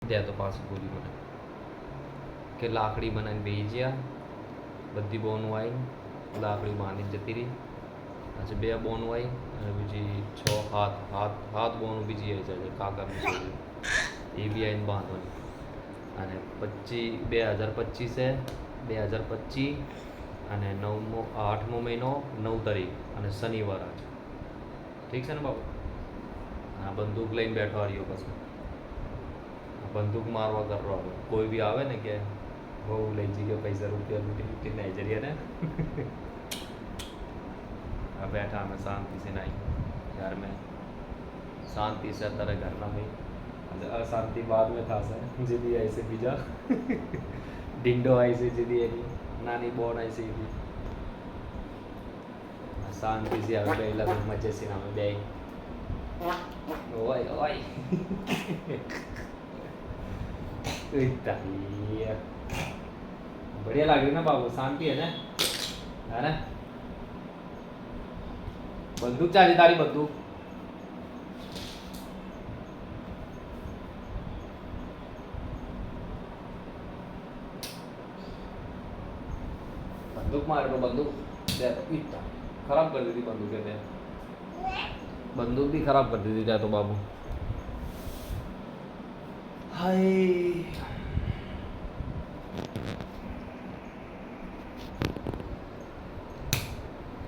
દે તો પાછું બોલી મને કે લાકડી બનાવીને બેસી ગયા, બધી બોનું આવી, લાકડી માંડી જતી રહી, પછી 2 બોનું આવી અને બીજી 6 7 બોનું બીજી આવી જાય કાગળની છોડી એ બી આવીને બાંધવાની. અને 2025 છે, 2025 અને 8મો મહિનો 9 તારીખ અને શનિવાર આજે. ઠીક છે ને બાબુ? હા, બંદૂક લઈને બેઠો રહ્યો પછી બંદૂક મારવા કરો. કોઈ બી આવે ને કે બહુ લઈ જઈ ગયો પૈસા રૂપિયા લૂંટી નાઇજીરિયા ને बैठा मैं शांति से नहीं घर में शांति से तरह घरना में अशांति बाद में था सर जिदी ऐसे बीजा डिंडो ऐसे जिदी नानी बोन ऐसी थी शांति से अभी पहला तो मजे से नाम दे ओए ओए बढ़िया लग रही ना बाबू, शांति है ना? बंदूक चाहिए तारी बंदूक मारे तो बंदूक इतना खराब कर दी थी बंदूक कहते हैं, बंदूक भी खराब कर दी थी क्या तो बाबू। हाय